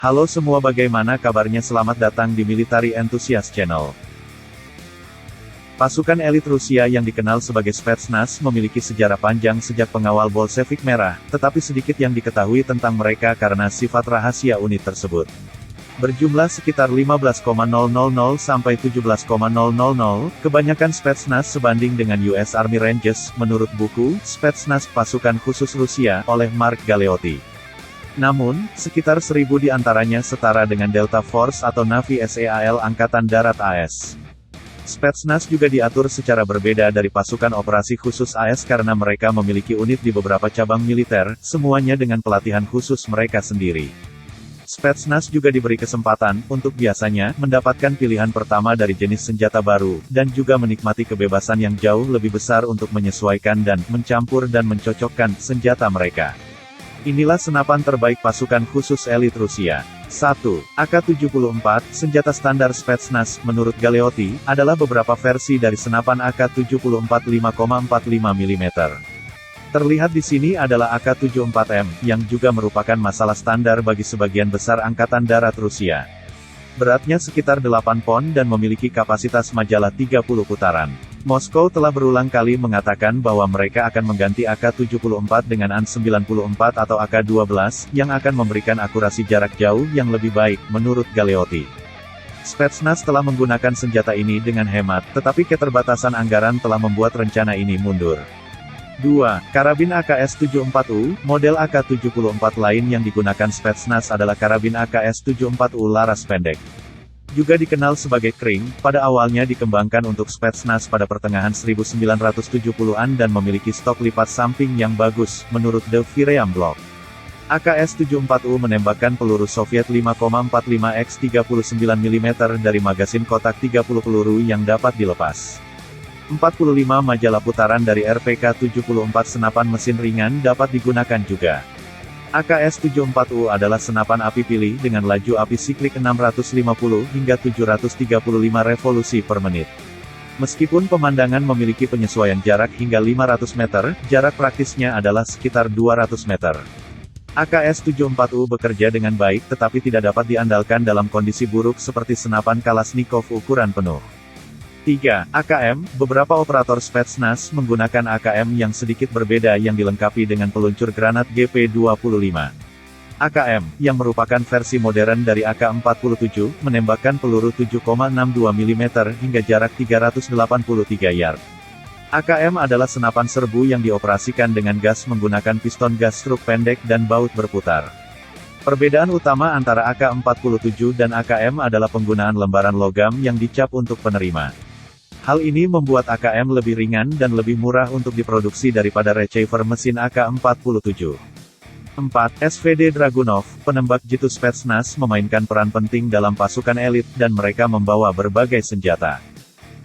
Halo semua, bagaimana kabarnya? Selamat datang di Military Enthusiast Channel. Pasukan elit Rusia yang dikenal sebagai Spetsnaz memiliki sejarah panjang sejak pengawal Bolshevik merah, tetapi sedikit yang diketahui tentang mereka karena sifat rahasia unit tersebut. Berjumlah sekitar 15,000 sampai 17,000, kebanyakan Spetsnaz sebanding dengan US Army Rangers, menurut buku Spetsnaz Pasukan Khusus Rusia oleh Mark Galeotti. Namun, sekitar 1000 di antaranya setara dengan Delta Force atau Navy SEAL Angkatan Darat AS. Spetsnaz juga diatur secara berbeda dari pasukan operasi khusus AS karena mereka memiliki unit di beberapa cabang militer, semuanya dengan pelatihan khusus mereka sendiri. Spetsnaz juga diberi kesempatan untuk biasanya mendapatkan pilihan pertama dari jenis senjata baru, dan juga menikmati kebebasan yang jauh lebih besar untuk menyesuaikan dan mencampur dan mencocokkan senjata mereka. Inilah senapan terbaik pasukan khusus elit Rusia. 1. AK-74, senjata standar Spetsnaz, menurut Galeotti, adalah beberapa versi dari senapan AK-74 5,45 mm. Terlihat di sini adalah AK-74M, yang juga merupakan masalah standar bagi sebagian besar Angkatan Darat Rusia. Beratnya sekitar 8 pon dan memiliki kapasitas majalah 30 putaran. Moskow telah berulang kali mengatakan bahwa mereka akan mengganti AK-74 dengan AN-94 atau AK-12, yang akan memberikan akurasi jarak jauh yang lebih baik, menurut Galeotti. Spetsnaz telah menggunakan senjata ini dengan hemat, tetapi keterbatasan anggaran telah membuat rencana ini mundur. 2. Karabin AKS-74U, model AK-74 lain yang digunakan Spetsnaz adalah karabin AKS-74U laras pendek. Juga dikenal sebagai Kring, pada awalnya dikembangkan untuk Spetsnaz pada pertengahan 1970-an dan memiliki stok lipat samping yang bagus, menurut The Viream Blog. AKS-74U menembakkan peluru Soviet 5,45 x 39 mm dari magasin kotak 30 peluru yang dapat dilepas. 45 majalah putaran dari RPK-74 senapan mesin ringan dapat digunakan juga. AKS-74U adalah senapan api pilih dengan laju api siklik 650 hingga 735 revolusi per menit. Meskipun pemandangan memiliki penyesuaian jarak hingga 500 meter, jarak praktisnya adalah sekitar 200 meter. AKS-74U bekerja dengan baik tetapi tidak dapat diandalkan dalam kondisi buruk seperti senapan Kalashnikov ukuran penuh. 3. AKM, beberapa operator Spetsnaz menggunakan AKM yang sedikit berbeda yang dilengkapi dengan peluncur granat GP-25. AKM, yang merupakan versi modern dari AK-47, menembakkan peluru 7,62 mm hingga jarak 383 yard. AKM adalah senapan serbu yang dioperasikan dengan gas menggunakan piston gas struk pendek dan baut berputar. Perbedaan utama antara AK-47 dan AKM adalah penggunaan lembaran logam yang dicap untuk penerima. Hal ini membuat AKM lebih ringan dan lebih murah untuk diproduksi daripada receiver mesin AK-47. 4. SVD Dragunov, penembak jitu Spetsnaz memainkan peran penting dalam pasukan elit dan mereka membawa berbagai senjata.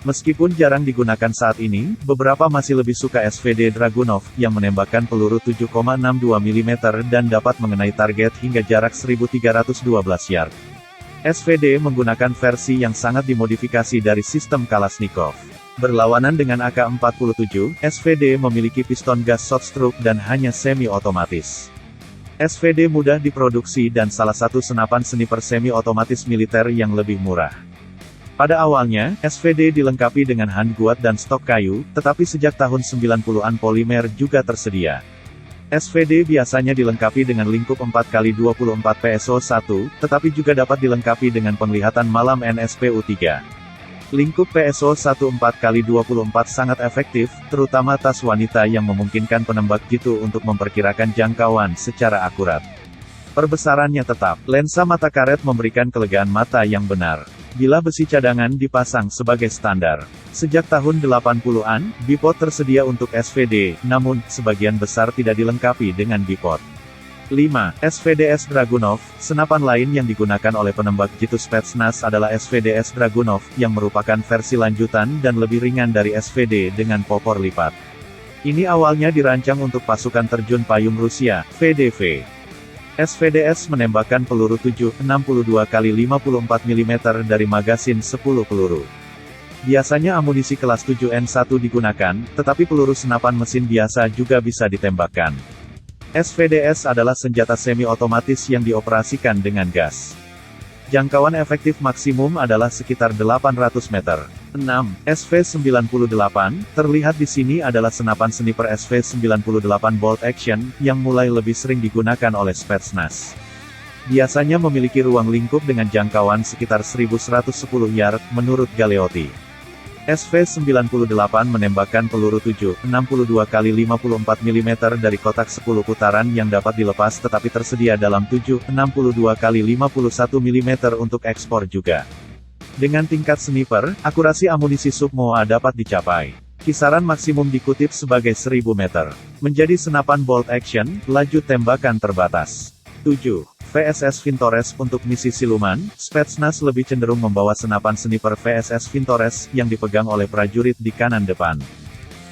Meskipun jarang digunakan saat ini, beberapa masih lebih suka SVD Dragunov, yang menembakkan peluru 7,62 mm dan dapat mengenai target hingga jarak 1312 yard. SVD menggunakan versi yang sangat dimodifikasi dari sistem Kalashnikov. Berlawanan dengan AK-47, SVD memiliki piston gas shot stroke dan hanya semi-otomatis. SVD mudah diproduksi dan salah satu senapan sniper semi-otomatis militer yang lebih murah. Pada awalnya, SVD dilengkapi dengan handguard dan stok kayu, tetapi sejak tahun 90-an polimer juga tersedia. SVD biasanya dilengkapi dengan lingkup 4x24 PSO1, tetapi juga dapat dilengkapi dengan penglihatan malam NSPU-3. Lingkup PSO1 4x24 sangat efektif, terutama tas wanita yang memungkinkan penembak jitu untuk memperkirakan jangkauan secara akurat. Perbesarannya tetap, lensa mata karet memberikan kelegaan mata yang benar. Bila besi cadangan dipasang sebagai standar. Sejak tahun 80-an, bipod tersedia untuk SVD, namun, sebagian besar tidak dilengkapi dengan bipod. 5. SVDS Dragunov, senapan lain yang digunakan oleh penembak jitu Spetsnaz adalah SVDS Dragunov, yang merupakan versi lanjutan dan lebih ringan dari SVD dengan popor lipat. Ini awalnya dirancang untuk pasukan terjun payung Rusia, VDV. SVDS menembakkan peluru 7,62 x 54 mm dari magasin 10 peluru. Biasanya amunisi kelas 7N1 digunakan, tetapi peluru senapan mesin biasa juga bisa ditembakkan. SVDS adalah senjata semi-otomatis yang dioperasikan dengan gas. Jangkauan efektif maksimum adalah sekitar 800 meter. 6. SV98, terlihat di sini adalah senapan sniper SV98 bolt action, yang mulai lebih sering digunakan oleh Spetsnaz. Biasanya memiliki ruang lingkup dengan jangkauan sekitar 1110 yard, menurut Galeotti. SV98 menembakkan peluru 7,62 kali 54 mm dari kotak 10 putaran yang dapat dilepas tetapi tersedia dalam 7,62 kali 51 mm untuk ekspor juga. Dengan tingkat sniper, akurasi amunisi sub-MOA dapat dicapai. Kisaran maksimum dikutip sebagai 1000 meter. Menjadi senapan bolt action, laju tembakan terbatas. 7. VSS Vintores. Untuk misi siluman, Spetsnaz lebih cenderung membawa senapan sniper VSS Vintores, yang dipegang oleh prajurit di kanan depan.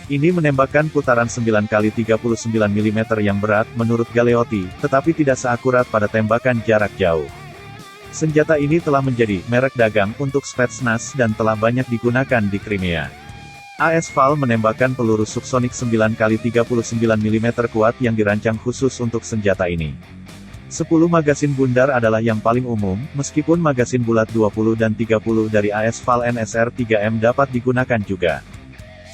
Ini menembakkan putaran 9 kali 39 mm yang berat, menurut Galeotti, tetapi tidak seakurat pada tembakan jarak jauh. Senjata ini telah menjadi merek dagang untuk Spetsnaz dan telah banyak digunakan di Crimea. AS-FAL menembakkan peluru subsonik 9 kali 39 mm kuat yang dirancang khusus untuk senjata ini. 10 magasin bundar adalah yang paling umum, meskipun magasin bulat 20 dan 30 dari AS-FAL NSR-3M dapat digunakan juga.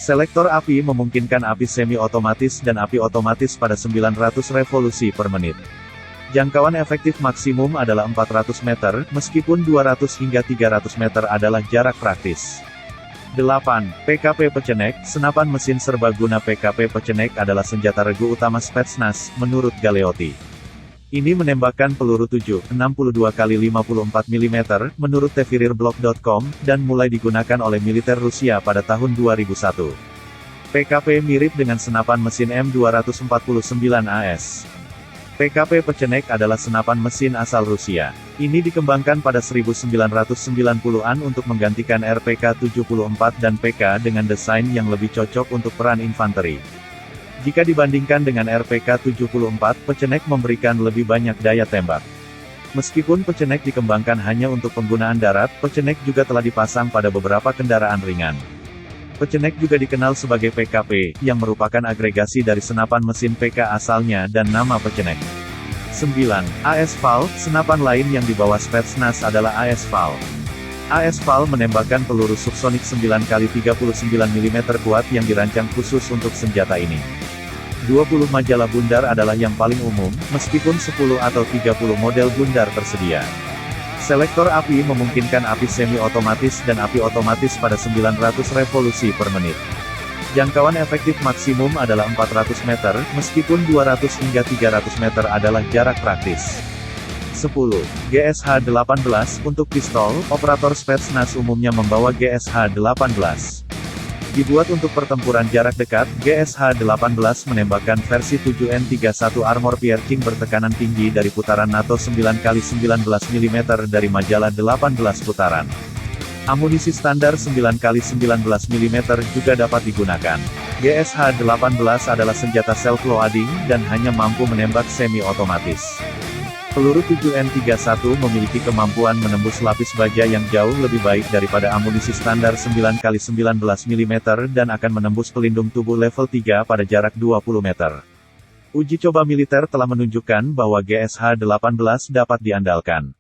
Selektor api memungkinkan api semi-otomatis dan api otomatis pada 900 revolusi per menit. Jangkauan efektif maksimum adalah 400 meter, meskipun 200 hingga 300 meter adalah jarak praktis. 8. PKP Pecenek. Senapan mesin serbaguna PKP Pecenek adalah senjata regu utama Spetsnaz, menurut Galeotti. Ini menembakkan peluru 7,62 kali 54 mm, menurut tvrirblog.com, dan mulai digunakan oleh militer Rusia pada tahun 2001. PKP mirip dengan senapan mesin M249AS. PKP Pecenek adalah senapan mesin asal Rusia. Ini dikembangkan pada 1990-an untuk menggantikan RPK-74 dan PK dengan desain yang lebih cocok untuk peran infanteri. Jika dibandingkan dengan RPK-74, Pecenek memberikan lebih banyak daya tembak. Meskipun Pecenek dikembangkan hanya untuk penggunaan darat, Pecenek juga telah dipasang pada beberapa kendaraan ringan. Pecenek juga dikenal sebagai PKP, yang merupakan agregasi dari senapan mesin PK asalnya dan nama Pecenek. 9. AS-FAL. Senapan lain yang dibawa Spetsnaz adalah AS-FAL. AS-FAL menembakkan peluru subsonik 9 kali 39 mm kuat yang dirancang khusus untuk senjata ini. 20 majalah bundar adalah yang paling umum, meskipun 10 atau 30 model bundar tersedia. Selektor api memungkinkan api semi-otomatis dan api otomatis pada 900 revolusi per menit. Jangkauan efektif maksimum adalah 400 meter, meskipun 200 hingga 300 meter adalah jarak praktis. 10. GSH-18. Untuk pistol, operator Spetsnaz umumnya membawa GSH-18. Dibuat untuk pertempuran jarak dekat, GSH-18 menembakkan versi 7N31 armor piercing bertekanan tinggi dari putaran NATO 9 kali 19 mm dari majalah 18 putaran. Amunisi standar 9 kali 19 mm juga dapat digunakan. GSH-18 adalah senjata self-loading, dan hanya mampu menembak semi-otomatis. Peluru 7N31 memiliki kemampuan menembus lapis baja yang jauh lebih baik daripada amunisi standar 9 kali 19 mm dan akan menembus pelindung tubuh level 3 pada jarak 20 meter. Uji coba militer telah menunjukkan bahwa GSH-18 dapat diandalkan.